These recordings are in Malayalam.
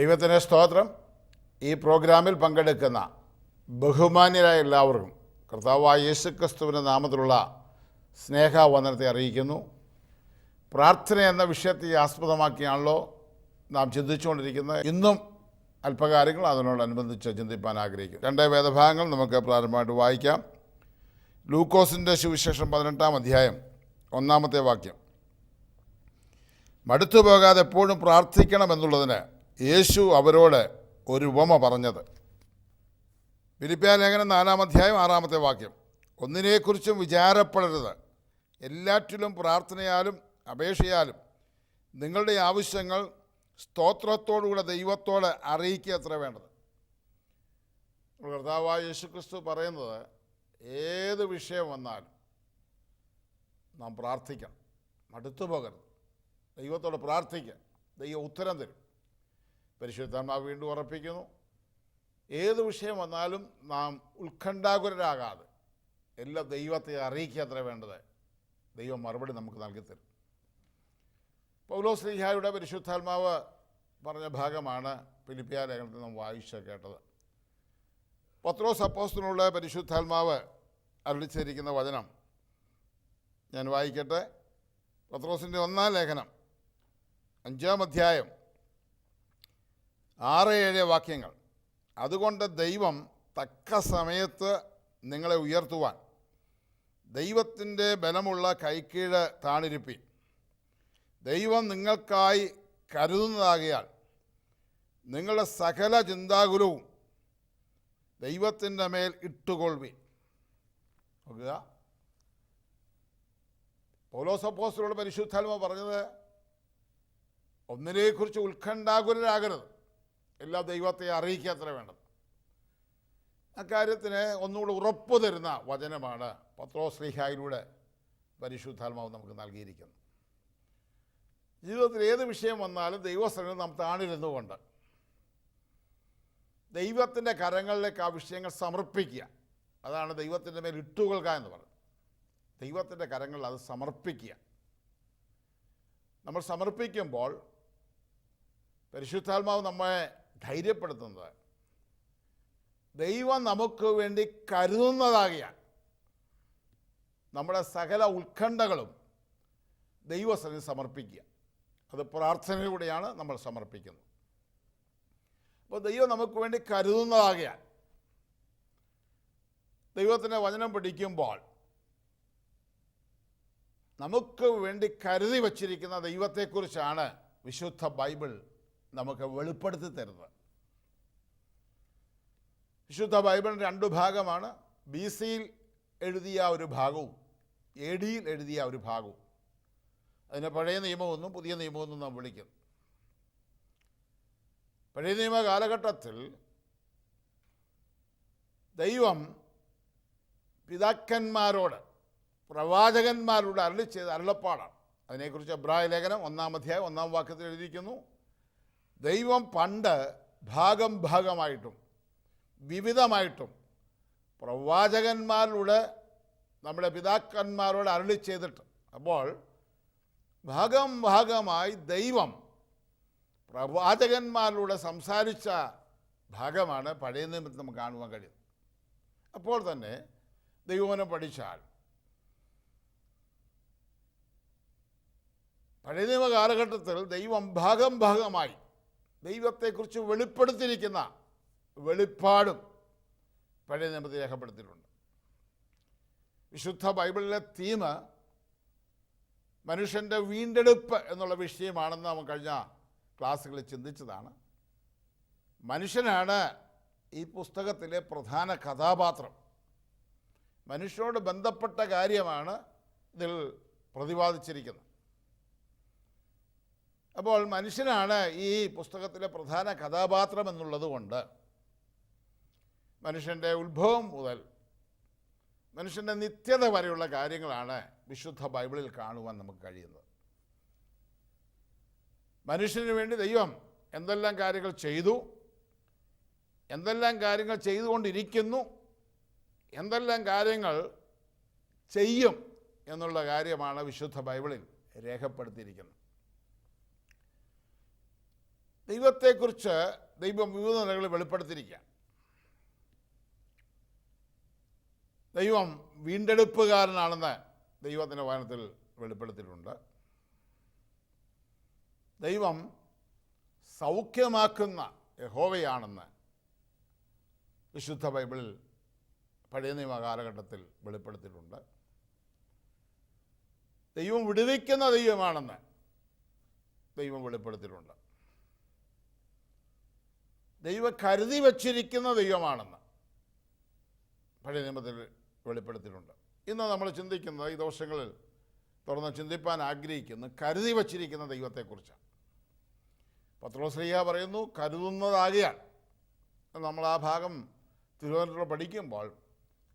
ദൈവത്തിന് സ്തോത്രം. ഈ പ്രോഗ്രാമിൽ പങ്കെടുക്കുന്ന ബഹുമാന്യരായ എല്ലാവർക്കും കർത്താവായ യേശുക്രിസ്തുവിൻ്റെ നാമത്തിലുള്ള സ്നേഹവന്ദനത്തെ അറിയിക്കുന്നു. പ്രാർത്ഥന എന്ന വിഷയത്തെ ആസ്പദമാക്കിയാണല്ലോ നാം ചിന്തിച്ചുകൊണ്ടിരിക്കുന്നത്. ഇന്നും അല്പകാര്യങ്ങൾ അതിനോടനുബന്ധിച്ച് ചിന്തിപ്പാൻ ആഗ്രഹിക്കും. 2 വേദഭാഗങ്ങൾ നമുക്ക് പ്രാരംഭമായിട്ട് വായിക്കാം. ലൂക്കോസിൻ്റെ സുവിശേഷം 18-ാം അധ്യായം 1-ാമത്തെ വാക്യം. മടുത്തു പോകാതെ എപ്പോഴും പ്രാർത്ഥിക്കണമെന്നുള്ളതിന് യേശു അവരോട് ഒരു ഉപമ പറഞ്ഞത്. ഫിലിപ്പിയ ലേഖനം 4-ാം അധ്യായം 6-ാമത്തെ വാക്യം. ഒന്നിനെക്കുറിച്ചും വിചാരപ്പെടരുത്, എല്ലാറ്റിലും പ്രാർത്ഥനയാലും അപേക്ഷയാലും നിങ്ങളുടെ ആവശ്യങ്ങൾ സ്തോത്രത്തോടുകൂടെ ദൈവത്തോട് അറിയിക്കുക അത്ര വേണ്ടത്. കർത്താവായ യേശുക്രിസ്തു പറയുന്നത് ഏത് വിഷയം വന്നാലും നാം പ്രാർത്ഥിക്കണം, മടുത്തു പോകരുത്, ദൈവത്തോട് പ്രാർത്ഥിക്കുക, ദൈവം ഉത്തരം തരും. പരിശുദ്ധാത്മാവ് വീണ്ടും ഉറപ്പിക്കുന്നു, ഏത് വിഷയം വന്നാലും നാം ഉത്കണ്ഠാകുലരാകാതെ എല്ലാം ദൈവത്തെ അറിയിക്കുക അത്ര വേണ്ടത്. ദൈവം മറുപടി നമുക്ക് നൽകിത്തരും. പൗലോസ്ലീഹായുടെ പരിശുദ്ധാത്മാവ് പറഞ്ഞ ഭാഗമാണ് ഫിലിപ്പിയ ലേഖനത്തിൽ നാം വായിച്ച് കേട്ടത്. പത്രോസ് അപ്പോസ്തലനോട് പരിശുദ്ധാത്മാവ് അരുളിച്ചിരിക്കുന്ന വചനം ഞാൻ വായിക്കട്ടെ. പത്രോസിൻ്റെ 1-ാം ലേഖനം 5-ാം അധ്യായം 6-7 വാക്യങ്ങൾ. അതുകൊണ്ട് ദൈവം തക്ക സമയത്ത് നിങ്ങളെ ഉയർത്തുവാൻ ദൈവത്തിൻ്റെ ബലമുള്ള കൈക്കീഴ് താണിരിപ്പി. ദൈവം നിങ്ങൾക്കായി കരുതുന്നതാകിയാൽ നിങ്ങളുടെ സകല ചിന്താകുലവും ദൈവത്തിൻ്റെ മേൽ ഇട്ടുകൊള്ളുവിൻ. നോക്കുക, പൗലോസ് അപ്പോസ്തലനോട് പരിശുദ്ധാത്മാവ് പറഞ്ഞത് ഒന്നിനെക്കുറിച്ച് ഉത്കണ്ഠാകുലരാകരുത്, എല്ലാം ദൈവത്തെ അറിയിക്കുക അത്ര വേണ്ടത്. അക്കാര്യത്തിന് ഒന്നുകൂടെ ഉറപ്പ് തരുന്ന വചനമാണ് പത്രോസ്ലീഹായിലൂടെ പരിശുദ്ധാത്മാവ് നമുക്ക് നൽകിയിരിക്കുന്നത്. ജീവിതത്തിൽ ഏത് വിഷയം വന്നാലും ദൈവസന്നിധിയിൽ നാം താണിരുന്നുകൊണ്ട് ദൈവത്തിൻ്റെ കരങ്ങളിലേക്ക് ആ വിഷയങ്ങൾ സമർപ്പിക്കുക. അതാണ് ദൈവത്തിൻ്റെ മേൽ ഇട്ടുകൊള്ളുക എന്ന് പറയുന്നത്. ദൈവത്തിൻ്റെ കരങ്ങളിൽ അത് സമർപ്പിക്കുക. നമ്മൾ സമർപ്പിക്കുമ്പോൾ പരിശുദ്ധാത്മാവ് നമ്മെ ധൈര്യപ്പെടുത്തുന്നത് ദൈവം നമുക്ക് വേണ്ടി കരുതുന്നതാകിയാൽ നമ്മുടെ സകല ഉത്കണ്ഠകളും ദൈവസന്നിധിയിൽ സമർപ്പിക്കുക. അത് പ്രാർത്ഥനയിലൂടെയാണ് നമ്മൾ സമർപ്പിക്കുന്നത്. അപ്പോൾ ദൈവം നമുക്ക് വേണ്ടി കരുതുന്നതാകിയാൽ ദൈവത്തിൻ്റെ വചനം പഠിക്കുമ്പോൾ നമുക്ക് വേണ്ടി കരുതി വച്ചിരിക്കുന്ന ദൈവത്തെക്കുറിച്ചാണ് വിശുദ്ധ ബൈബിൾ നമുക്ക് വെളിപ്പെടുത്തി തരുന്നത്. വിശുദ്ധ ബൈബിളിന് 2 ഭാഗമാണ്. BC-യിൽ എഴുതിയ ഒരു ഭാഗവും AD-യിൽ എഴുതിയ ഒരു ഭാഗവും. അതിനെ പഴയ നിയമമെന്നും പുതിയ നിയമമെന്നും നാം വിളിക്കുന്നു. പഴയ നിയമ കാലഘട്ടത്തിൽ ദൈവം പിതാക്കന്മാരോട് പ്രവാചകന്മാരോട് അരുളി ചെയ്ത അരുളപ്പാടാണ്. അതിനെക്കുറിച്ച് എബ്രായ ലേഖനം 1-ാം അധ്യായം 1-ാം വാക്യത്തിൽ എഴുതിയിരിക്കുന്നു, ദൈവം പണ്ട് ഭാഗമായിട്ടും വിവിധമായിട്ടും പ്രവാചകന്മാരുടെ നമ്മുടെ പിതാക്കന്മാരോട് അരുളി ചെയ്തിട്ട്, അപ്പോൾ ഭാഗമായി ദൈവം പ്രവാചകന്മാരിലൂടെ സംസാരിച്ച ഭാഗമാണ് പഴയ നിയമത്തിൽ നമുക്ക് കാണുവാൻ കഴിയുന്നത്. അപ്പോൾ തന്നെ ദൈവവചനം പഠിച്ചാൽ പഴയ നിയമ കാലഘട്ടത്തിൽ ദൈവം ഭാഗമായി ദൈവത്തെക്കുറിച്ച് വെളിപ്പെടുത്തിയിരിക്കുന്ന വെളിപ്പാടും പഴയ നിയമത്തിൽ രേഖപ്പെടുത്തിയിട്ടുണ്ട്. വിശുദ്ധ ബൈബിളിലെ തീം മനുഷ്യൻ്റെ വീണ്ടെടുപ്പ് എന്നുള്ള വിഷയമാണെന്ന് നാം കഴിഞ്ഞ ക്ലാസ്സുകളിൽ ചിന്തിച്ചതാണ്. മനുഷ്യനാണ് ഈ പുസ്തകത്തിലെ പ്രധാന കഥാപാത്രം. മനുഷ്യനോട് ബന്ധപ്പെട്ട കാര്യമാണ് ഇതിൽ പ്രതിപാദിച്ചിരിക്കുന്നത്. അപ്പോൾ മനുഷ്യനാണ് ഈ പുസ്തകത്തിലെ പ്രധാന കഥാപാത്രം എന്നുള്ളത് കൊണ്ട് മനുഷ്യൻ്റെ ഉത്ഭവം മുതൽ മനുഷ്യൻ്റെ നിത്യത വരെയുള്ള കാര്യങ്ങളാണ് വിശുദ്ധ ബൈബിളിൽ കാണുവാൻ നമുക്ക് കഴിയുന്നത്. മനുഷ്യന് വേണ്ടി ദൈവം എന്തെല്ലാം കാര്യങ്ങൾ ചെയ്തു, എന്തെല്ലാം കാര്യങ്ങൾ ചെയ്തുകൊണ്ടിരിക്കുന്നു, എന്തെല്ലാം കാര്യങ്ങൾ ചെയ്യും എന്നുള്ള കാര്യമാണ് വിശുദ്ധ ബൈബിളിൽ രേഖപ്പെടുത്തിയിരിക്കുന്നത്. ദൈവത്തെക്കുറിച്ച് ദൈവം വിവിധ നിലകളിൽ വെളിപ്പെടുത്തിയിരിക്കുക. ദൈവം വീണ്ടെടുപ്പുകാരനാണെന്ന് ദൈവത്തിൻ്റെ വചനത്തിൽ വെളിപ്പെടുത്തിയിട്ടുണ്ട്. ദൈവം സൗഖ്യമാക്കുന്ന യഹോവയാണെന്ന് വിശുദ്ധ ബൈബിളിൽ പഴയ നിയമ കാലഘട്ടത്തിൽ വെളിപ്പെടുത്തിയിട്ടുണ്ട്. ദൈവം വിടുവിക്കുന്ന ദൈവമാണെന്ന് ദൈവം വെളിപ്പെടുത്തിയിട്ടുണ്ട്. ദൈവം കരുതി വച്ചിരിക്കുന്ന ദൈവമാണെന്ന് പഴയ നിയമത്തിൽ വെളിപ്പെടുത്തിയിട്ടുണ്ട്. ഇന്ന് നമ്മൾ ചിന്തിക്കുന്നത്, ഈ ദിവസങ്ങളിൽ തുറന്ന് ചിന്തിപ്പാൻ ആഗ്രഹിക്കുന്നു, കരുതി വച്ചിരിക്കുന്ന ദൈവത്തെക്കുറിച്ചാണ്. പത്രോസ്ലീഹ പറയുന്നു, കരുതുന്നതാകിയാൽ. നമ്മൾ ആ ഭാഗം തിരുവനന്തപുരം പഠിക്കുമ്പോൾ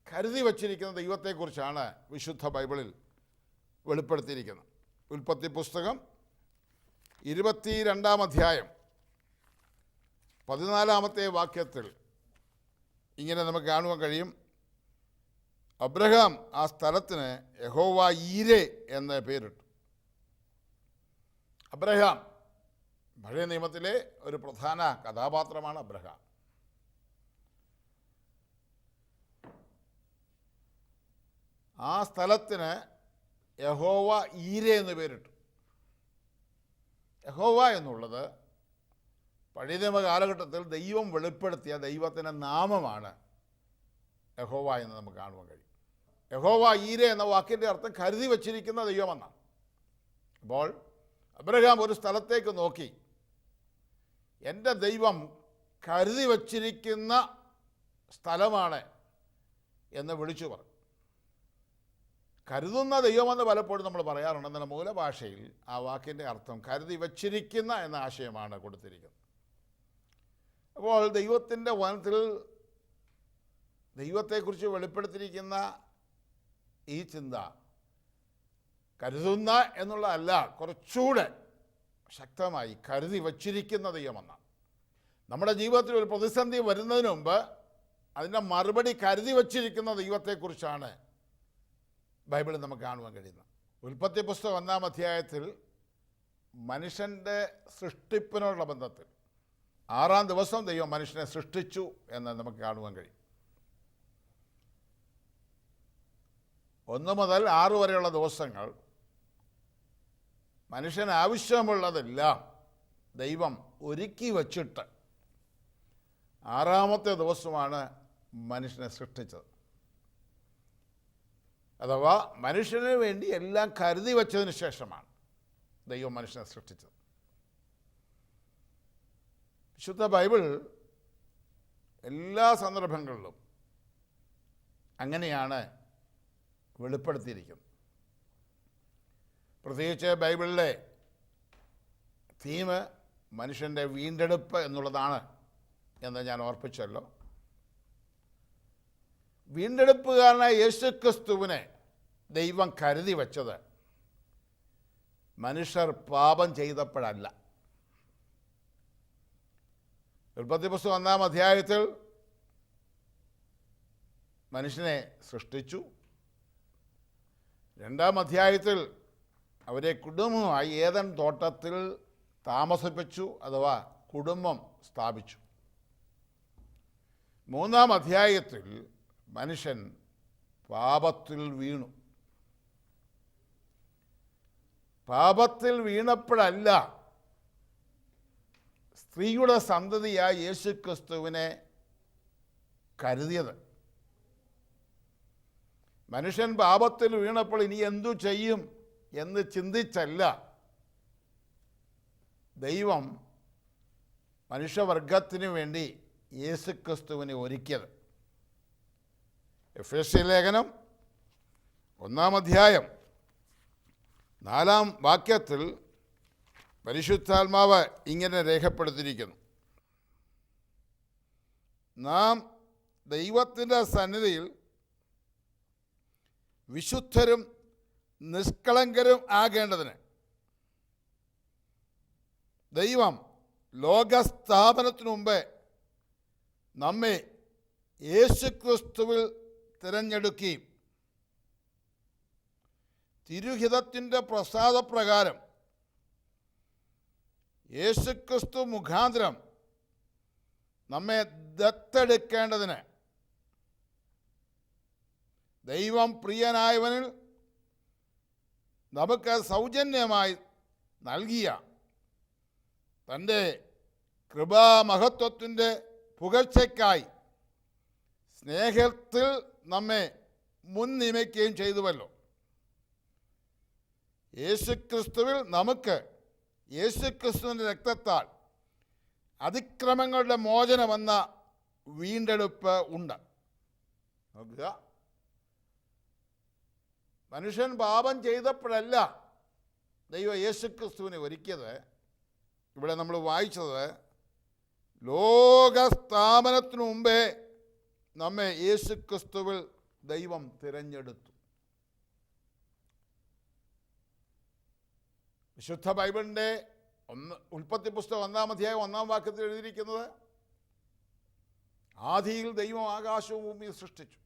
കരുതി വച്ചിരിക്കുന്ന ദൈവത്തെക്കുറിച്ചാണ് വിശുദ്ധ ബൈബിളിൽ വെളിപ്പെടുത്തിയിരിക്കുന്നത്. ഉൽപ്പത്തി പുസ്തകം 22-ാം അധ്യായം 14-ാമത്തെ വാക്യത്തിൽ ഇങ്ങനെ നമുക്ക് കാണുവാൻ കഴിയും. അബ്രഹാം ആ സ്ഥലത്തിന് യഹോവ ഈരെ എന്ന് പേരിട്ടു. അബ്രഹാം പഴയ നിയമത്തിലെ ഒരു പ്രധാന കഥാപാത്രമാണ് അബ്രഹാം. ആ സ്ഥലത്തിന് യഹോവ ഈരെ എന്ന് പേരിട്ടു. യഹോവ എന്നുള്ളത് പഴയ നിയമ കാലഘട്ടത്തിൽ ദൈവം വെളിപ്പെടുത്തിയ ദൈവത്തിൻ്റെ നാമമാണ് യഹോവ എന്ന് നമുക്ക് കാണുവാൻ കഴിയും. യഹോവ ഈരെ എന്ന വാക്കിൻ്റെ അർത്ഥം കരുതി വച്ചിരിക്കുന്ന ദൈവമെന്നാണ്. അപ്പോൾ അബ്രഹാം ഒരു സ്ഥലത്തേക്ക് നോക്കി, എൻ്റെ ദൈവം കരുതി വച്ചിരിക്കുന്ന സ്ഥലമാണ് എന്ന് വിളിച്ചു പറഞ്ഞു. കരുതുന്ന ദൈവമെന്ന് പലപ്പോഴും നമ്മൾ പറയാറുണ്ട്. എന്നാൽ മൂലഭാഷയിൽ ആ വാക്കിൻ്റെ അർത്ഥം കരുതി വച്ചിരിക്കുന്ന എന്ന ആശയമാണ് കൊടുത്തിരിക്കുന്നത്. അപ്പോൾ ദൈവത്തിൻ്റെ വചനത്തിൽ ദൈവത്തെക്കുറിച്ച് വെളിപ്പെടുത്തിയിരിക്കുന്ന ഈ ചിന്ത കരുതുന്ന എന്നുള്ളതല്ല, കുറച്ചുകൂടെ ശക്തമായി കരുതി വച്ചിരിക്കുന്ന ദൈവമെന്നാണ്. നമ്മുടെ ജീവിതത്തിൽ ഒരു പ്രതിസന്ധി വരുന്നതിന് മുമ്പ് അതിൻ്റെ മറുപടി കരുതി വച്ചിരിക്കുന്ന ദൈവത്തെക്കുറിച്ചാണ് ബൈബിളിൽ നമുക്ക് കാണുവാൻ കഴിയുന്നത്. ഉൽപ്പത്തി പുസ്തകം 1-ാം അധ്യായത്തിൽ മനുഷ്യൻ്റെ സൃഷ്ടിപ്പിനോടുള്ള ബന്ധത്തിൽ 6-ാം ദിവസം ദൈവം മനുഷ്യനെ സൃഷ്ടിച്ചു എന്ന് നമുക്ക് കാണുവാൻ കഴിയും. 1 മുതൽ 6 വരെയുള്ള ദിവസങ്ങൾ മനുഷ്യന് ആവശ്യമുള്ളതെല്ലാം ദൈവം ഒരുക്കി വച്ചിട്ട് 6-ാമത്തെ ദിവസമാണ് മനുഷ്യനെ സൃഷ്ടിച്ചത്. അഥവാ മനുഷ്യന് വേണ്ടി എല്ലാം കരുതി വച്ചതിന് ശേഷമാണ് ദൈവം മനുഷ്യനെ സൃഷ്ടിച്ചത്. വിശുദ്ധ ബൈബിൾ എല്ലാ സന്ദർഭങ്ങളിലും അങ്ങനെയാണ് വെളിപ്പെടുത്തിയിരിക്കുന്നത്. പ്രത്യേകിച്ച് ബൈബിളിലെ തീം മനുഷ്യൻ്റെ വീണ്ടെടുപ്പ് എന്നുള്ളതാണ് എന്ന് ഞാൻ ഓർപ്പിച്ചല്ലോ. വീണ്ടെടുപ്പുകാരനായ യേശുക്രിസ്തുവിനെ ദൈവം കരുതി വച്ചത് മനുഷ്യർ പാപം ചെയ്തപ്പോഴല്ല. ഉൽപ്പത്തി പുസ്തകം 1-ാം അധ്യായത്തിൽ മനുഷ്യനെ സൃഷ്ടിച്ചു. 2-ാം അധ്യായത്തിൽ അവരെ കുടുംബമായി ഏദൻ തോട്ടത്തിൽ താമസിപ്പിച്ചു, അഥവാ കുടുംബം സ്ഥാപിച്ചു. 3-ാം അധ്യായത്തിൽ മനുഷ്യൻ പാപത്തിൽ വീണു. പാപത്തിൽ വീണപ്പോഴല്ല സ്ത്രീയുടെ സന്തതിയായ യേശുക്രിസ്തുവിനെ കരുതിയത്. മനുഷ്യൻ പാപത്തിൽ വീണപ്പോൾ ഇനി എന്തു ചെയ്യും എന്ന് ചിന്തിച്ചല്ല ദൈവം മനുഷ്യവർഗത്തിനു വേണ്ടി യേശുക്രിസ്തുവിനെ ഒരുക്കിയത്. എഫേസ്യ ലേഖനം 1-ാം അധ്യായം 4-ാം വാക്യത്തിൽ പരിശുദ്ധാത്മാവ് ഇങ്ങനെ രേഖപ്പെടുത്തിയിരിക്കുന്നു: നാം ദൈവത്തിൻ്റെ സന്നിധിയിൽ വിശുദ്ധരും നിഷ്കളങ്കരും ആകേണ്ടതിന് ദൈവം ലോകസ്ഥാപനത്തിനു മുമ്പേ നമ്മെ യേശുക്രിസ്തുവിൽ തിരഞ്ഞെടുക്കുകയും തിരുഹിതത്തിൻ്റെ പ്രസാദപ്രകാരം യേശുക്രിസ്തു മുഖാന്തരം നമ്മെ ദത്തെടുക്കേണ്ടതിന് ദൈവം പ്രിയനായവനിൽ നമുക്ക് സൗജന്യമായി നൽകിയ തൻ്റെ കൃപാമഹത്വത്തിൻ്റെ പുകഴ്ചയ്ക്കായി സ്നേഹത്തിൽ നമ്മെ മുൻ നിയമിക്കുകയും ചെയ്തുവല്ലോ. യേശുക്രിസ്തുവിൽ നമുക്ക് യേശുക്രിസ്തുവിൻ്റെ രക്തത്താൽ അതിക്രമങ്ങളുടെ മോചനമെന്ന വീണ്ടെടുപ്പ് ഉണ്ട്. നോക്കുക, മനുഷ്യൻ പാപം ചെയ്തപ്പോഴല്ല ദൈവം യേശുക്രിസ്തുവിനെ ഒരുക്കിയത്. ഇവിടെ നമ്മൾ വായിച്ചത് ലോകസ്ഥാപനത്തിനു മുമ്പേ നമ്മെ യേശുക്രിസ്തുവിൽ ദൈവം തിരഞ്ഞെടുത്തു. വിശുദ്ധ ബൈബിളിൻ്റെ ഉൽപ്പത്തി പുസ്തകം 1-ാം അധ്യായം 1-ാം വാക്യത്തിൽ എഴുതിയിരിക്കുന്നത്, ആദിയിൽ ദൈവം ആകാശവും ഭൂമിയും സൃഷ്ടിച്ചു.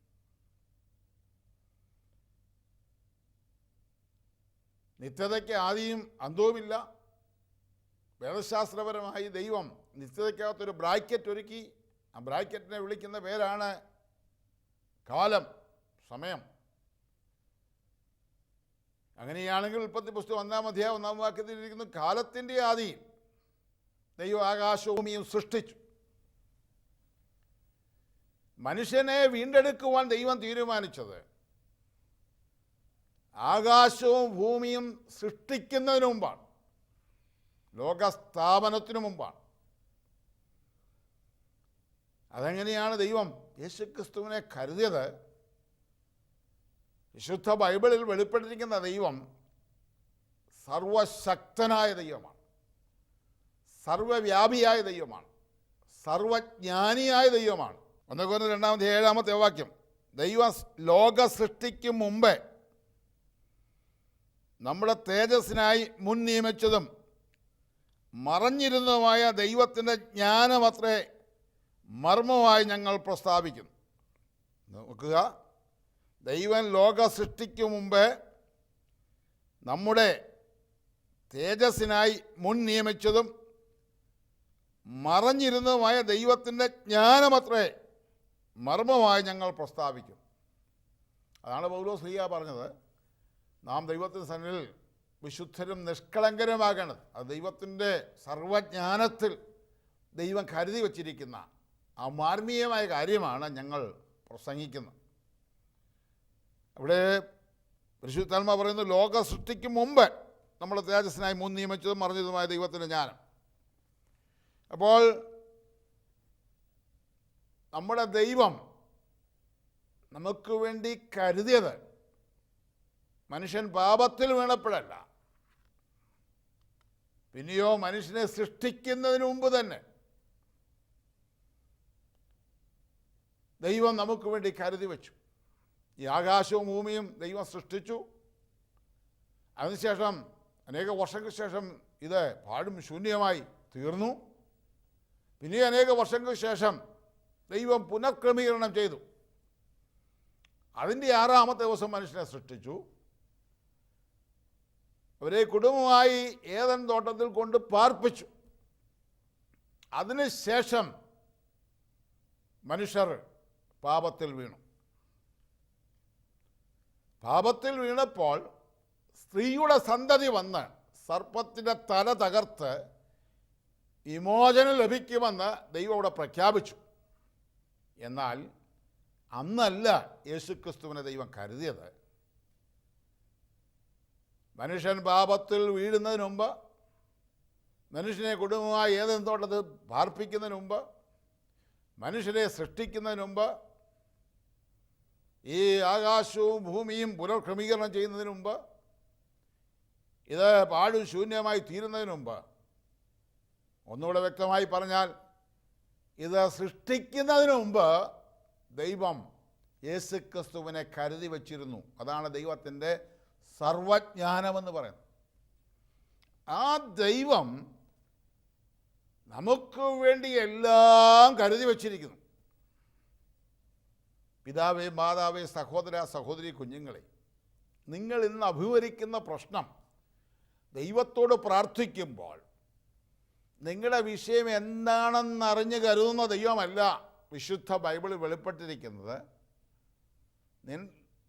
നിത്യതയ്ക്ക് ആദിയും അന്തവുമില്ല. വേദശാസ്ത്രപരമായി ദൈവം നിത്യതയ്ക്കകത്തൊരു ബ്രാക്കറ്റ് ഒരുക്കി. ആ ബ്രാക്കറ്റിനെ വിളിക്കുന്ന പേരാണ് കാലം, സമയം. അങ്ങനെയാണെങ്കിൽ ഉൽപ്പത്തി പുസ്തകം 1-ാം അധ്യായം 1-ാം വാക്യത്തിൽ ഇരിക്കുന്നു, കാലത്തിൻ്റെ ആദിയിൽ ദൈവം ആകാശഭൂമിയും സൃഷ്ടിച്ചു. മനുഷ്യനെ വീണ്ടെടുക്കുവാൻ ദൈവം തീരുമാനിച്ചത് ആകാശവും ഭൂമിയും സൃഷ്ടിക്കുന്നതിന് മുമ്പാണ്, ലോകസ്ഥാപനത്തിനു മുമ്പാണ്. അതെങ്ങനെയാണ് ദൈവം യേശുക്രിസ്തുവിനെ കരുതിയത്? വിശുദ്ധ ബൈബിളിൽ വെളിപ്പെട്ടിരിക്കുന്ന ദൈവം സർവശക്തനായ ദൈവമാണ്, സർവവ്യാപിയായ ദൈവമാണ്, സർവജ്ഞാനിയായ ദൈവമാണ്. 1 കൊരിന്ത്യർ 2-ാമത്തെ വാക്യം, ദൈവം ലോക സൃഷ്ടിക്കും മുമ്പേ നമ്മുടെ തേജസ്സിനായി മുൻ നിയമിച്ചതും മറഞ്ഞിരുന്നതുമായ ദൈവത്തിൻ്റെ ജ്ഞാനമത്രേ മർമ്മമായി ഞങ്ങൾ പ്രസ്താവിക്കുന്നു. നോക്കുക, ദൈവം ലോക സൃഷ്ടിക്കു മുമ്പേ നമ്മുടെ തേജസ്സിനായി മുൻ നിയമിച്ചതും മറഞ്ഞിരുന്നതുമായ ദൈവത്തിൻ്റെ ജ്ഞാനമത്രേ മർമ്മമായി ഞങ്ങൾ പ്രസ്താവിക്കും. അതാണ് പൗലോസ് പറഞ്ഞത്, നാം ദൈവത്തിൻ്റെ സന്നിധിയിൽ വിശുദ്ധരും നിഷ്കളങ്കരുമാകണത്. അത് ദൈവത്തിൻ്റെ സർവജ്ഞാനത്തിൽ ദൈവം കരുതി വച്ചിരിക്കുന്ന ആ മാർമീയമായ കാര്യമാണ് ഞങ്ങൾ പ്രസംഗിക്കുന്നത്. അവിടെ പരിശുദ്ധാത്മാവ് പറയുന്നു, ലോക സൃഷ്ടിക്ക് മുമ്പ് നമ്മൾ തേജസ്സിനായി മുൻ നിയമിച്ചതും മറിഞ്ഞതുമായ ദൈവത്തിൻ്റെ ജ്ഞാനം. അപ്പോൾ നമ്മുടെ ദൈവം നമുക്ക് വേണ്ടി കരുതിയത് മനുഷ്യൻ പാപത്തിൽ വീണപ്പോഴല്ല, പിന്നെയോ മനുഷ്യനെ സൃഷ്ടിക്കുന്നതിന് മുമ്പ് തന്നെ ദൈവം നമുക്ക് വേണ്ടി കരുതി വച്ചു. ഈ ആകാശവും ഭൂമിയും ദൈവം സൃഷ്ടിച്ചു. അതിനുശേഷം അനേക വർഷങ്ങൾക്ക് ശേഷം ഇത് പാഴും ശൂന്യമായി തീർന്നു. പിന്നെ അനേക വർഷങ്ങൾക്ക് ശേഷം ദൈവം പുനഃക്രമീകരണം ചെയ്തു. അതിൻ്റെ 6-ാമത്തെ ദിവസം മനുഷ്യനെ സൃഷ്ടിച്ചു. അവരെ കുടുംബമായി ഏദൻ തോട്ടത്തിൽ കൊണ്ട് പാർപ്പിച്ചു. അതിനുശേഷം മനുഷ്യർ പാപത്തിൽ വീണു. പാപത്തിൽ വീണപ്പോൾ സ്ത്രീയുടെ സന്തതി വന്ന് സർപ്പത്തിൻ്റെ തല തകർത്ത് വിമോചനം ലഭിക്കുമെന്ന് ദൈവം അവിടെ പ്രഖ്യാപിച്ചു. എന്നാൽ അന്നല്ല യേശുക്രിസ്തുവിനെ ദൈവം കരുതിയത്. മനുഷ്യൻ പാപത്തിൽ വീഴുന്നതിന് മുമ്പ്, മനുഷ്യനെ കുടുംബമായി ഏതെങ്കിലും തോട്ടത്തിൽ പാർപ്പിക്കുന്നതിന് മുമ്പ്, മനുഷ്യരെ സൃഷ്ടിക്കുന്നതിന് മുമ്പ്, ഈ ആകാശവും ഭൂമിയും പുനഃക്രമീകരണം ചെയ്യുന്നതിന് മുമ്പ്, ഇത് പാഴും ശൂന്യമായി തീരുന്നതിന് മുമ്പ്, ഒന്നുകൂടെ വ്യക്തമായി പറഞ്ഞാൽ ഇത് സൃഷ്ടിക്കുന്നതിന് മുമ്പ് ദൈവം യേശുക്രിസ്തുവിനെ കരുതി വച്ചിരുന്നു. അതാണ് ദൈവത്തിൻ്റെ സർവജ്ഞാനമെന്ന് പറയുന്നത്. ആ ദൈവം നമുക്ക് വേണ്ടി എല്ലാം കരുതി വച്ചിരിക്കുന്നു. പിതാവേ, മാതാവേ, സഹോദര സഹോദരി, കുഞ്ഞുങ്ങളെ, നിങ്ങൾ ഇന്ന് അഭിമുഖീകരിക്കുന്ന പ്രശ്നം ദൈവത്തോട് പ്രാർത്ഥിക്കുമ്പോൾ നിങ്ങളുടെ വിഷയം എന്താണെന്നറിഞ്ഞ് കരുതുന്ന ദൈവമല്ല വിശുദ്ധ ബൈബിളിൽ വെളിപ്പെട്ടിരിക്കുന്നത്.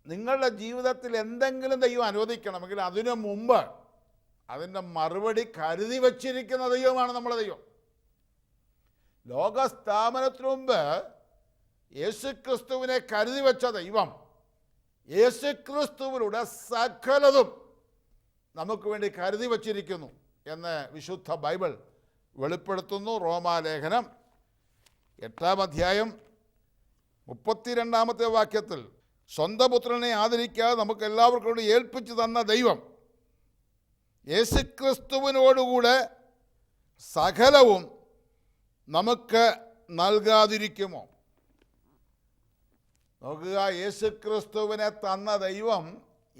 നിങ്ങളുടെ ജീവിതത്തിൽ എന്തെങ്കിലും ദൈവം അനുവദിക്കണമെങ്കിൽ അതിനു മുമ്പ് അതിൻ്റെ മറുപടി കരുതി വച്ചിരിക്കുന്ന ദൈവമാണ് നമ്മുടെ ദൈവം. ലോകസ്ഥാപനത്തിനു മുമ്പ് യേശുക്രിസ്തുവിനെ കരുതി വെച്ച ദൈവം യേശുക്രിസ്തുവിലൂടെ സകലതും നമുക്ക് വേണ്ടി കരുതി വച്ചിരിക്കുന്നു എന്ന് വിശുദ്ധ ബൈബിൾ വെളിപ്പെടുത്തുന്നു. റോമാലേഖനം 8-ാം അധ്യായം 32-ാമത്തെ വാക്യത്തിൽ, സ്വന്തം പുത്രനെ ആദരിക്കാതെ നമുക്ക് എല്ലാവർക്കും ഏൽപ്പിച്ചു തന്ന ദൈവം യേശുക്രിസ്തുവിനോടുകൂടെ സകലവും നമുക്ക് നൽകാതിരിക്കുമോ? നോക്കുക, യേശുക്രിസ്തുവിനെ തന്ന ദൈവം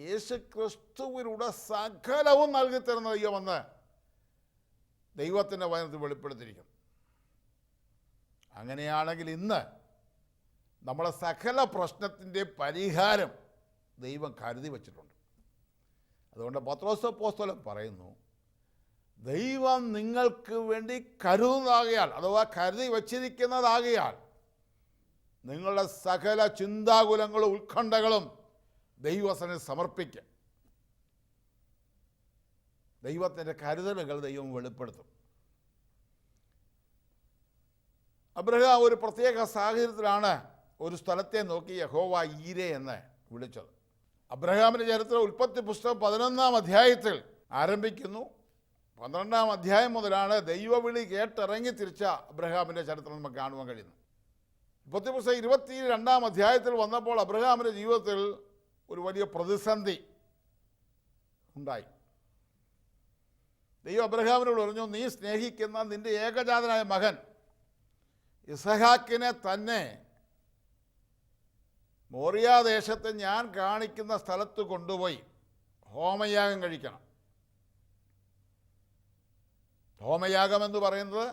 യേശുക്രിസ്തുവിലൂടെ സകലവും നൽകിത്തരുന്ന ദൈവമെന്ന് ദൈവത്തിൻ്റെ വചനത്തിൽ വെളിപ്പെടുത്തിയിരിക്കുന്നു. അങ്ങനെയാണെങ്കിൽ ഇന്ന് നമ്മളെ സകല പ്രശ്നത്തിൻ്റെ പരിഹാരം ദൈവം കരുതി വച്ചിട്ടുണ്ട്. അതുകൊണ്ട് പത്രോസ് അപ്പോസ്തലൻ പറയുന്നു, ദൈവം നിങ്ങൾക്ക് വേണ്ടി കരുതുന്നതാകയാൽ, അഥവാ കരുതി വച്ചിരിക്കുന്നതാകയാൽ നിങ്ങളുടെ സകല ചിന്താകുലങ്ങളും ഉത്കണ്ഠകളും ദൈവത്തിന് സമർപ്പിക്കുക. ദൈവത്തിൻ്റെ കരുതലുകൾ ദൈവം വെളിപ്പെടുത്തും. അബ്രഹാം ഒരു പ്രത്യേക സാഹചര്യത്തിലാണ് ഒരു സ്ഥലത്തെ നോക്കി യഹോവ ഈരെ എന്ന് വിളിച്ചത്. അബ്രഹാമിൻ്റെ ചരിത്രം ഉൽപ്പത്തി പുസ്തകം 11-ാം അധ്യായത്തിൽ ആരംഭിക്കുന്നു. 12-ാം അധ്യായം മുതലാണ് ദൈവവിളി കേട്ടിറങ്ങി തിരിച്ച അബ്രഹാമിൻ്റെ ചരിത്രം നമുക്ക് കാണുവാൻ കഴിയുന്നു. ഉൽപ്പത്തി പുസ്തകം 22-ാം അധ്യായത്തിൽ വന്നപ്പോൾ അബ്രഹാമിൻ്റെ ജീവിതത്തിൽ ഒരു വലിയ പ്രതിസന്ധി ഉണ്ടായി. ദൈവം അബ്രഹാമിനോട് പറഞ്ഞു, നീ സ്നേഹിക്കുന്ന നിൻ്റെ ഏകജാതനായ മകൻ ഇസഹാക്കിനെ തന്നെ മോറിയാദേശത്ത് ഞാൻ കാണിക്കുന്ന സ്ഥലത്ത് കൊണ്ടുപോയി ഹോമയാഗം കഴിക്കണം. ഹോമയാഗം എന്ന് പറയുന്നത്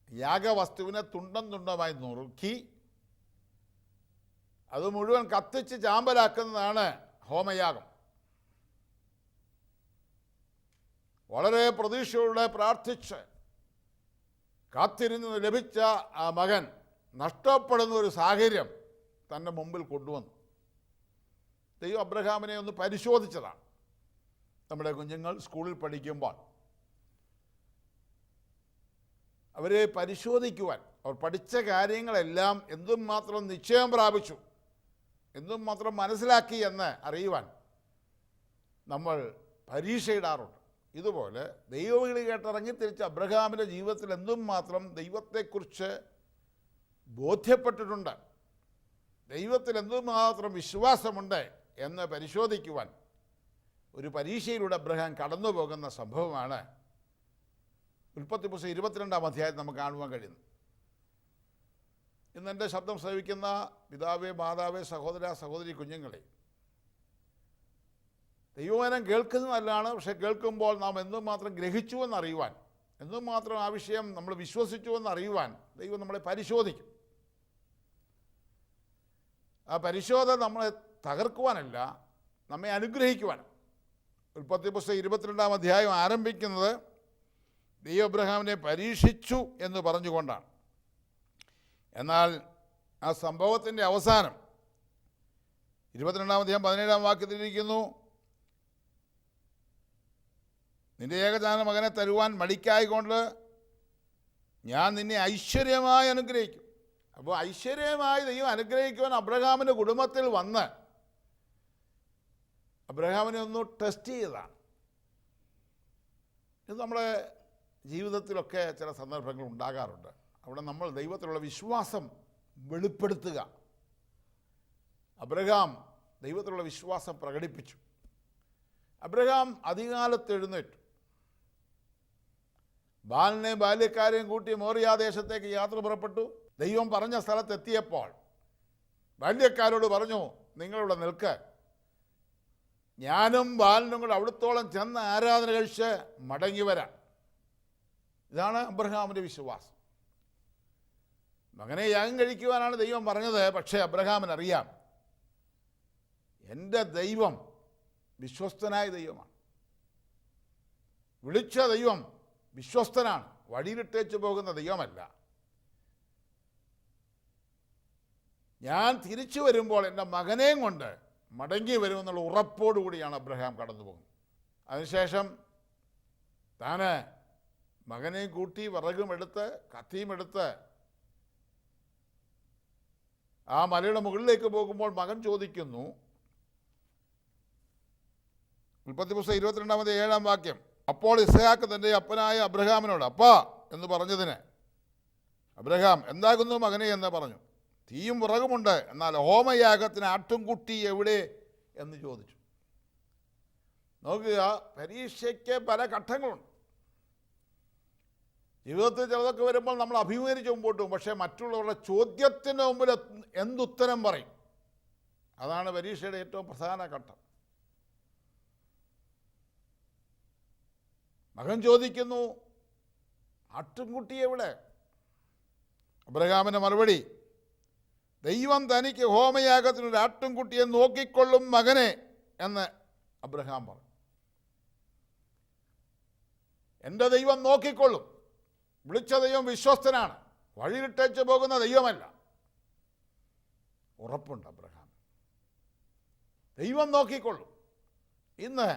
യാഗവസ്തുവിനെ തുണ്ടം തുണ്ടമായി നുറുക്കി അത് മുഴുവൻ കത്തിച്ച് ചാമ്പലാക്കുന്നതാണ് ഹോമയാഗം. വളരെ പ്രതീക്ഷയോടെ പ്രാർത്ഥിച്ച് കാത്തിരുന്ന് ലഭിച്ച ആ മകൻ നഷ്ടപ്പെടുന്ന ഒരു സാഹചര്യം തൻ്റെ മുമ്പിൽ കൊണ്ടുവന്നു. ദൈവം അബ്രഹാമിനെ ഒന്ന് പരിശോധിച്ചതാണ്. നമ്മുടെ കുഞ്ഞുങ്ങൾ സ്കൂളിൽ പഠിക്കുമ്പോൾ അവരെ പരിശോധിക്കുവാൻ, അവർ പഠിച്ച കാര്യങ്ങളെല്ലാം എന്തുമാത്രം നിശ്ചയം പ്രാപിച്ചു, എന്തുമാത്രം മനസ്സിലാക്കി എന്ന് അറിയുവാൻ നമ്മൾ പരീക്ഷയിടാറുണ്ട്. ഇതുപോലെ ദൈവവിളി കേട്ടിറങ്ങി തിരിച്ച അബ്രഹാമിൻ്റെ ജീവിതത്തിൽ എന്തുമാത്രം ദൈവത്തെക്കുറിച്ച് ബോധ്യപ്പെട്ടിട്ടുണ്ട്, ദൈവത്തിൽ എന്തുമാത്രം വിശ്വാസമുണ്ട് എന്ന് പരിശോധിക്കുവാൻ ഒരു പരീക്ഷയിലൂടെ അബ്രഹാം കടന്നു പോകുന്ന സംഭവമാണ് ഉൽപ്പത്തി പുസ്തകം 22-ാം അധ്യായം നമുക്ക് കാണുവാൻ കഴിയുന്നു. ഇന്ന് എൻ്റെ ശബ്ദം ശ്രവിക്കുന്ന പിതാവേ, മാതാവേ, സഹോദര, സഹോദരി, കുഞ്ഞുങ്ങളെ, ദൈവവചനം കേൾക്കുന്നതല്ലാണ്, പക്ഷെ കേൾക്കുമ്പോൾ നാം എന്തുമാത്രം ഗ്രഹിച്ചുവെന്നറിയുവാൻ, എന്തുമാത്രം ആ വിഷയം നമ്മൾ വിശ്വസിച്ചുവെന്നറിയുവാൻ ദൈവം നമ്മളെ പരിശോധിക്കും. ആ പരിശോധന നമ്മളെ തകർക്കുവാനല്ല, നമ്മെ അനുഗ്രഹിക്കുവാനും. ഉൽപ്പത്തി പുസ്തകം 22-ാം അധ്യായം ആരംഭിക്കുന്നത് ദൈവം അബ്രഹാമിനെ പരീക്ഷിച്ചു എന്ന് പറഞ്ഞുകൊണ്ടാണ്. എന്നാൽ ആ സംഭവത്തിൻ്റെ അവസാനം 22-ാം അധ്യായം 17-ാം വാക്യത്തിലിരിക്കുന്നു, നിന്റെ ഏകജാത മകനെ തരുവാൻ മടിക്കായിക്കൊണ്ട് ഞാൻ നിന്നെ ഐശ്വര്യമായി അനുഗ്രഹിക്കും. അപ്പോൾ ഐശ്വര്യമായി ദൈവം അനുഗ്രഹിക്കുവാൻ അബ്രഹാമിൻ്റെ കുടുംബത്തിൽ വന്ന് അബ്രഹാമിനെ ഒന്ന് ടെസ്റ്റ് ചെയ്തതാണ്. ഇത് നമ്മുടെ ജീവിതത്തിലൊക്കെ ചില സന്ദർഭങ്ങൾ ഉണ്ടാകാറുണ്ട്. അവിടെ നമ്മൾ ദൈവത്തിലുള്ള വിശ്വാസം വെളിപ്പെടുത്തുക. അബ്രഹാം ദൈവത്തിലുള്ള വിശ്വാസം പ്രകടിപ്പിച്ചു. അബ്രഹാം അതികാലത്ത് എഴുന്നേറ്റു. ബാലനെയും ബാല്യക്കാരെയും കൂട്ടി മോറിയാദേശത്തേക്ക് യാത്ര പുറപ്പെട്ടു. ദൈവം പറഞ്ഞ സ്ഥലത്തെത്തിയപ്പോൾ ബാല്യക്കാരോട് പറഞ്ഞു, നിങ്ങളിവിടെ നിൽക്ക്, ഞാനും ബാലനും കൂടെ അവിടത്തോളം ചെന്ന് ആരാധന കഴിച്ച് മടങ്ങി വരാം. ഇതാണ് അബ്രഹാമിൻ്റെ വിശ്വാസം. മകനെ യാഗം കഴിക്കുവാനാണ് ദൈവം പറഞ്ഞത്. പക്ഷേ അബ്രഹാമിനറിയാം, എൻ്റെ ദൈവം വിശ്വസ്തനായ ദൈവമാണ്, വിളിച്ച ദൈവം വിശ്വസ്തനാണ്. വഴിയിലിട്ടേച്ച് പോകുന്ന ദൈവമല്ല. ഞാൻ തിരിച്ചു വരുമ്പോൾ എൻ്റെ മകനെയും കൊണ്ട് മടങ്ങി വരുമെന്നുള്ള ഉറപ്പോടുകൂടിയാണ് അബ്രഹാം കടന്നു പോകുന്നത്. അതിനുശേഷം താന് മകനെയും കൂട്ടി വിറകും എടുത്ത് കത്തിയും എടുത്ത് ആ മലയുടെ മുകളിലേക്ക് പോകുമ്പോൾ മകൻ ചോദിക്കുന്നു, ഉൽപ്പത്തി പുസ്തകം 22-ാം വാക്യം, അപ്പോൾ ഇസ്ഹാക്ക് തൻ്റെ അപ്പനായ അബ്രഹാമിനോട് അപ്പാ എന്ന് പറഞ്ഞതിന് അബ്രഹാം എന്താകുന്നു മകനെ എന്ന് പറഞ്ഞു. തീയും വിറകുമുണ്ട്, എന്നാൽ ഹോമയാഗത്തിന് ആട്ടുംകുട്ടി എവിടെ എന്ന് ചോദിച്ചു. നോക്കുക, പരീക്ഷയ്ക്ക് പല ഘട്ടങ്ങളുണ്ട്. ജീവിതത്തിൽ ചിലതൊക്കെ വരുമ്പോൾ നമ്മൾ അഭിമുഖീകരിച്ച് മുമ്പോട്ട് പോകും. പക്ഷേ മറ്റുള്ളവരുടെ ചോദ്യത്തിന് മുമ്പിൽ എന്തുത്തരം പറയും? അതാണ് പരീക്ഷയുടെ ഏറ്റവും പ്രധാന ഘട്ടം. മകൻ ചോദിക്കുന്നു, ആട്ടുംകുട്ടി എവിടെ? അബ്രഹാമിൻ്റെ മറുപടി, ദൈവം തനിക്ക് ഹോമയാഗത്തിനൊരു ആട്ടുംകുട്ടിയെ നോക്കിക്കൊള്ളും മകനെ എന്ന് അബ്രഹാം പറഞ്ഞു. എൻ്റെ ദൈവം നോക്കിക്കൊള്ളും. വിളിച്ച ദൈവം വിശ്വസ്തനാണ്, വഴിയിലിട്ടേച്ച് പോകുന്ന ദൈവമല്ല. ഉറപ്പുണ്ട് അബ്രഹാം, ദൈവം നോക്കിക്കൊള്ളും. ഇന്ന്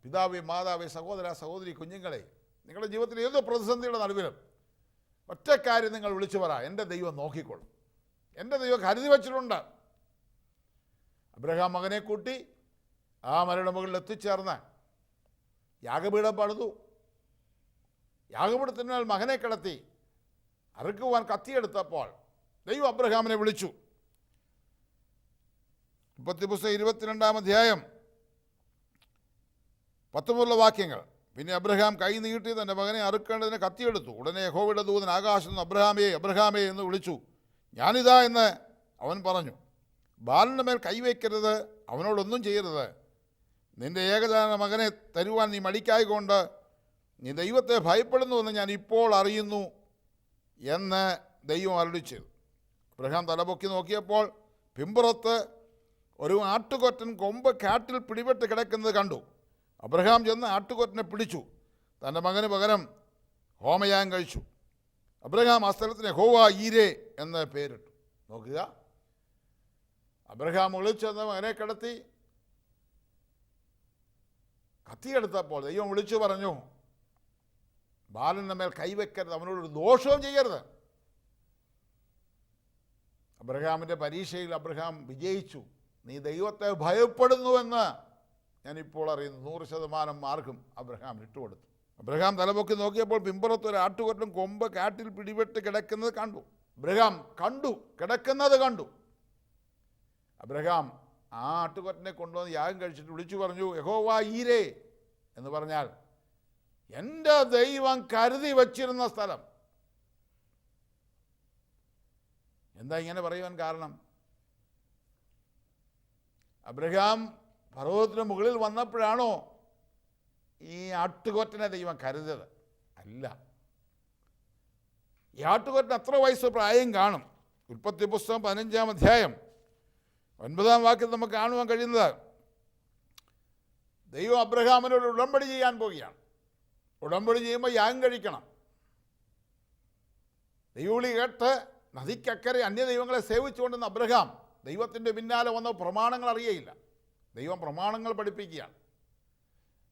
പിതാവേ, മാതാവേ, സഹോദര, സഹോദരി, കുഞ്ഞുങ്ങളെ, നിങ്ങളുടെ ജീവിതത്തിൽ ഏത് പ്രതിസന്ധിയുടെ നടുവിലും ഒറ്റ കാര്യം നിങ്ങൾ വിളിച്ചു പറ, എൻ്റെ ദൈവം നോക്കിക്കൊള്ളും, എൻ്റെ ദൈവം കരുതി വച്ചിട്ടുണ്ട്. അബ്രഹാം മകനെ കൂട്ടി ആ മലയുടെ മുകളിൽ എത്തിച്ചേർന്ന് യാഗപീഠം പണിതു. യാഗപീഠത്തിന്മേൽ മകനെ കിടത്തി അറുക്കുവാൻ കത്തിയെടുത്തപ്പോൾ ദൈവം അബ്രഹാമിനെ വിളിച്ചു. ഉൽപ്പത്തി പുസ്തകം 22-ാം അധ്യായം 19 വാക്യങ്ങൾ. പിന്നെ അബ്രഹാം കൈ നീട്ടി തൻ്റെ മകനെ അറുക്കേണ്ടതിന് കത്തിയെടുത്തു. ഉടനെ യഹോവയുടെ ദൂതൻ ആകാശത്ത് നിന്ന് അബ്രഹാമേ, അബ്രഹാമേ എന്ന് വിളിച്ചു. ഞാനിതാ എന്ന് അവൻ പറഞ്ഞു. ബാലൻ്റെ മേൽ കൈവയ്ക്കരുത്, അവനോടൊന്നും ചെയ്യരുത്. നിൻ്റെ ഏകജാന മകനെ തരുവാൻ നീ മടിക്കായിക്കൊണ്ട് നീ ദൈവത്തെ ഭയപ്പെടുന്നുവെന്ന് ഞാൻ ഇപ്പോൾ അറിയുന്നു എന്ന് ദൈവം അരുളി ചെയ്തു. അബ്രഹാം തലപൊക്കി നോക്കിയപ്പോൾ പിമ്പുറത്ത് ഒരു ആട്ടുകൊറ്റൻ കൊമ്പ് കാട്ടിൽ പിടിപെട്ട് കിടക്കുന്നത് കണ്ടു. അബ്രഹാം ചെന്ന് ആട്ടുകൊറ്റനെ പിടിച്ചു, തൻ്റെ മകന് പകരം ഹോമയാഗം കഴിച്ചു. അബ്രഹാം ആ സ്ഥലത്തിന് യഹോവ ഈരേ എന്ന് പേരിട്ടു. നോക്കുക, അബ്രഹാം വിളിച്ചെന്ന് മകനെ കിടത്തി കത്തിയെടുത്തപ്പോൾ ദൈവം വിളിച്ചു പറഞ്ഞു, ബാലൻ്റെ മേൽ കൈവയ്ക്കരുത്, അവനോടൊരു ദോഷവും ചെയ്യരുത്. അബ്രഹാമിൻ്റെ പരീക്ഷയിൽ അബ്രഹാം വിജയിച്ചു. നീ ദൈവത്തെ ഭയപ്പെടുന്നുവെന്ന് ഞാനിപ്പോൾ അറിയുന്നു. 100% മാർക്കും അബ്രഹാം ഇട്ടുകൊടുത്തു. അബ്രഹാം തലപൊക്കി നോക്കിയപ്പോൾ പിമ്പുറത്ത് ഒരു ആട്ടുകൊറ്റൻ കൊമ്പ് കാട്ടിൽ പിടിപെട്ട് കിടക്കുന്നത് കണ്ടു. അബ്രഹാം കിടക്കുന്നത് കണ്ടു. അബ്രഹാം ആ ആട്ടുകൊറ്റനെ കൊണ്ടുവന്ന് യാഗം കഴിച്ചിട്ട് വിളിച്ചു പറഞ്ഞു, യഹോവ ഈരേ എന്ന് പറഞ്ഞാൽ എൻ്റെ ദൈവം കരുതി വച്ചിരുന്ന സ്ഥലം. എന്താ ഇങ്ങനെ പറയുവാൻ കാരണം? അബ്രഹാം പർവ്വതത്തിന് മുകളിൽ വന്നപ്പോഴാണോ ഈ ആട്ടുകൊറ്റനെ ദൈവം കരുതത്? അല്ല. ഈ ആട്ടുകൊറ്റന് എത്ര വയസ്സ് പ്രായം കാണും? ഉൽപ്പത്തി പുസ്തകം 15-ാം അധ്യായം 9-ാം വാക്യത്തിൽ നമുക്ക് കാണുവാൻ കഴിയുന്നത്, ദൈവം അബ്രഹാമിനോട് ഉടമ്പടി ചെയ്യാൻ പോവുകയാണ്. ഉടമ്പടി ചെയ്യുമ്പോൾ യാഗം കഴിക്കണം. ദൈവവിളി കേട്ട് നദിക്കക്കരെ അന്യദൈവങ്ങളെ സേവിച്ചുകൊണ്ടിരുന്ന അബ്രഹാം ദൈവത്തിൻ്റെ പിന്നാലെ വന്ന പ്രമാണങ്ങൾ അറിയയില്ല. ദൈവം പ്രമാണങ്ങൾ പഠിപ്പിക്കുകയാണ്.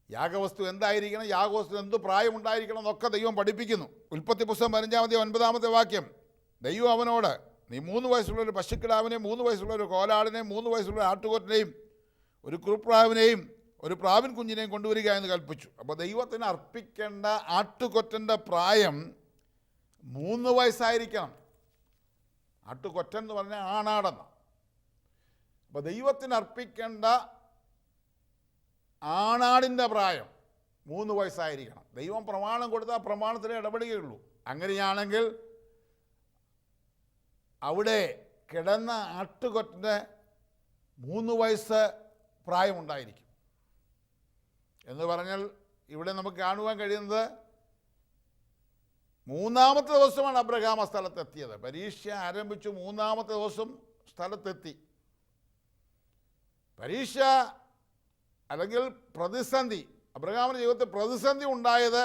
യാഗവസ്തു എന്തായിരിക്കണം, യാഗവസ്തു എന്ത് പ്രായമുണ്ടായിരിക്കണം എന്നൊക്കെ ദൈവം പഠിപ്പിക്കുന്നു. ഉൽപ്പത്തി പുസ്തകം 15-ാം അധ്യായം 9-ാമത്തെ വാക്യം, ദൈവം അവനോട് നീ 3 വയസ്സുള്ളൊരു പശുക്കിടാവിനെയും 3 വയസ്സുള്ളൊരു കോലാടിനെയും 3 വയസ്സുള്ള ആട്ടുകൊറ്റനെയും ഒരു കുറുപ്രാവിനെയും ഒരു പ്രാവിൻ കുഞ്ഞിനെയും കൊണ്ടുവരിക എന്ന് കൽപ്പിച്ചു. അപ്പോൾ ദൈവത്തിന് അർപ്പിക്കേണ്ട ആട്ടുകൊറ്റൻ്റെ പ്രായം 3 വയസ്സായിരിക്കണം. ആട്ടുകൊറ്റൻ എന്ന് പറഞ്ഞാൽ ആണാടെന്ന. അപ്പോൾ ദൈവത്തിന് അർപ്പിക്കേണ്ട ആണാടിൻ്റെ പ്രായം 3 വയസ്സായിരിക്കണം. ദൈവം പ്രമാണം കൊടുത്താൽ പ്രമാണത്തിന് ഇടപെടുകയുള്ളൂ. അങ്ങനെയാണെങ്കിൽ അവിടെ കിടന്ന ആട്ടുകൊറ്റന് 3 വയസ്സ് പ്രായമുണ്ടായിരിക്കും എന്ന് പറഞ്ഞാൽ ഇവിടെ നമുക്ക് കാണുവാൻ കഴിയുന്നത് 3-ാമത്തെ ദിവസമാണ് അബ്രഹാം ആ സ്ഥലത്തെത്തിയത്. പരീക്ഷ ആരംഭിച്ചു 3-ാമത്തെ ദിവസം സ്ഥലത്തെത്തി. പരീക്ഷ അല്ലെങ്കിൽ പ്രതിസന്ധി, അബ്രഹാമിൻ്റെ ജീവിതത്തിൽ പ്രതിസന്ധി ഉണ്ടായത്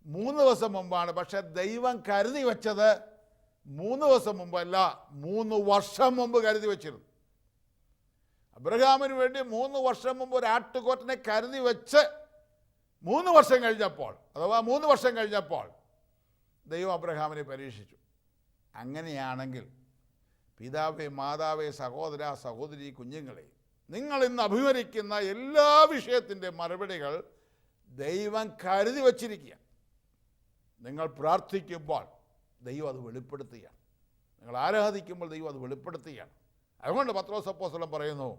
3 ദിവസം മുമ്പാണ്. പക്ഷെ ദൈവം കരുതി വെച്ചത് 3 ദിവസം മുമ്പല്ല, 3 വർഷം മുമ്പ് കരുതി വെച്ചിരുന്നു. അബ്രഹാമിന് വേണ്ടി 3 വർഷം മുമ്പ് ഒരു ആട്ടുകൊറ്റനെ കരുതി വെച്ച് 3 വർഷം കഴിഞ്ഞപ്പോൾ, അഥവാ 3 വർഷം കഴിഞ്ഞപ്പോൾ ദൈവം അബ്രഹാമിനെ പരീക്ഷിച്ചു. അങ്ങനെയാണെങ്കിൽ പിതാവേ, മാതാവേ, സഹോദര, സഹോദരി, കുഞ്ഞുങ്ങളെ, നിങ്ങൾ ഇന്ന് അഭിമുഖീകരിക്കുന്ന എല്ലാ വിഷയത്തിൻ്റെ മറുപടികൾ ദൈവം കരുതി വച്ചിരിക്കുക. നിങ്ങൾ പ്രാർത്ഥിക്കുമ്പോൾ ദൈവം അത് വെളിപ്പെടുത്തുകയാണ്. നിങ്ങൾ ആരാധിക്കുമ്പോൾ ദൈവം അത് വെളിപ്പെടുത്തുകയാണ്. അതുകൊണ്ട് പത്രോസ് അപ്പോസ്തലൻ പറയുന്നു,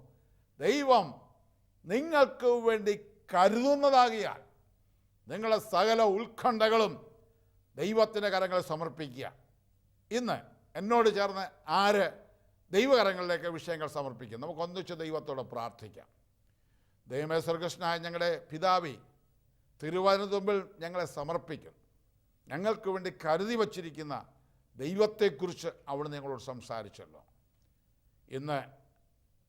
ദൈവം നിങ്ങൾക്ക് വേണ്ടി കരുതുന്നതാകിയാൽ നിങ്ങളെ സകല ഉത്കണ്ഠകളും ദൈവത്തിൻ്റെ കരങ്ങളിൽ സമർപ്പിക്കുക. ഇന്ന് എന്നോട് ചേർന്ന് ആര് ദൈവകരങ്ങളിലേക്ക് വിഷയങ്ങൾ സമർപ്പിക്കും? നമുക്ക് ഒന്നിച്ച് ദൈവത്തോട് പ്രാർത്ഥിക്കാം. ദൈവമേ, സ്വർഗ്ഗസ്ഥനായ ഞങ്ങളുടെ പിതാവേ, തിരുവചനത്തിന് മുമ്പിൽ ഞങ്ങളെ സമർപ്പിക്കും. ഞങ്ങൾക്ക് വേണ്ടി കരുതി വച്ചിരിക്കുന്ന ദൈവത്തെക്കുറിച്ച് അവിടുന്ന് ഞങ്ങളോട് സംസാരിച്ചല്ലോ. ഇന്ന്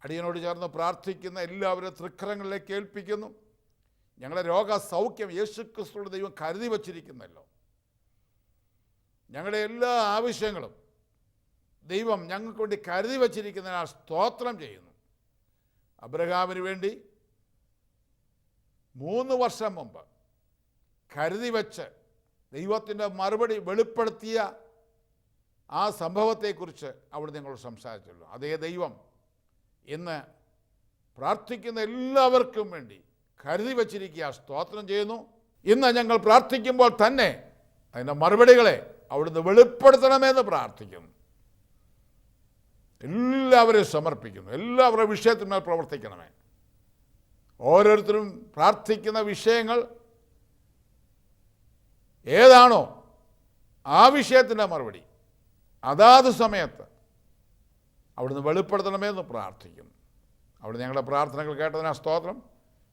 അടിയനോട് ചേർന്ന് പ്രാർത്ഥിക്കുന്ന എല്ലാവരും തൃക്കരങ്ങളിലേക്ക് ഏൽപ്പിക്കുന്നു. ഞങ്ങളുടെ രോഗസൗഖ്യം യേശുക്രിസ്തുവിന്റെ ദൈവം കരുതി വച്ചിരിക്കുന്നല്ലോ. ഞങ്ങളുടെ എല്ലാ ആവശ്യങ്ങളും ദൈവം ഞങ്ങൾക്ക് വേണ്ടി കരുതി വച്ചിരിക്കുന്നതിനാൽ സ്തോത്രം ചെയ്യുന്നു. അബ്രഹാമിന് വേണ്ടി 3 വർഷം മുമ്പ് കരുതി വെച്ച് ദൈവത്തിൻ്റെ മറുപടി വെളിപ്പെടുത്തിയ ആ സംഭവത്തെക്കുറിച്ച് അവിടെ ഞങ്ങളോട് സംസാരിച്ചല്ലോ. അതേ ദൈവം ഇന്ന് പ്രാർത്ഥിക്കുന്ന എല്ലാവർക്കും വേണ്ടി കരുതി വച്ചിരിക്കുക. സ്തോത്രം ചെയ്യുന്നു. ഇന്ന് ഞങ്ങൾ പ്രാർത്ഥിക്കുമ്പോൾ തന്നെ അതിൻ്റെ മറുപടികളെ അവിടുന്ന് വെളിപ്പെടുത്തണമെന്ന് പ്രാർത്ഥിക്കുന്നു. എല്ലാവരെയും സമർപ്പിക്കുന്നു. എല്ലാവരുടെ വിഷയത്തിന്മേൽ പ്രവർത്തിക്കണമേ. ഓരോരുത്തരും പ്രാർത്ഥിക്കുന്ന വിഷയങ്ങൾ ഏതാണോ ആ വിഷയത്തിൻ്റെ മറുപടി അതാത് സമയത്ത് അവിടുന്ന് വെളിപ്പെടുത്തണമെന്ന് പ്രാർത്ഥിക്കുന്നു. അവിടുന്ന് ഞങ്ങളുടെ പ്രാർത്ഥനകൾ കേട്ടതിനാ സ്തോത്രം.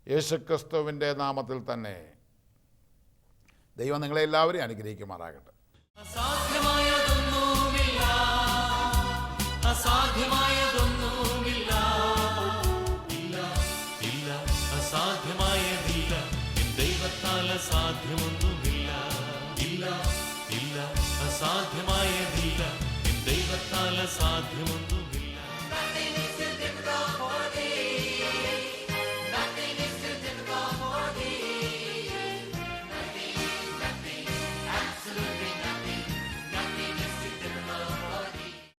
യേശുക്രിസ്തുവിൻ്റെ നാമത്തിൽ തന്നെ ദൈവം നിങ്ങളെ എല്ലാവരെയും അനുഗ്രഹിക്കുമാറാകട്ടെ. അസാധ്യമായതൊന്നുമില്ല, അസാധ്യമായതൊന്നുമില്ല, ഇല്ല ഇല്ല അസാധ്യമായതില്ല, എൻ ദൈവത്താൽ അസാധ്യമൊന്നുമില്ല, ഇല്ല ഇല്ല അസാധ്യമായതില്ല, എൻ ദൈവത്താൽ അസാധ്യമൊന്നുമില്ല.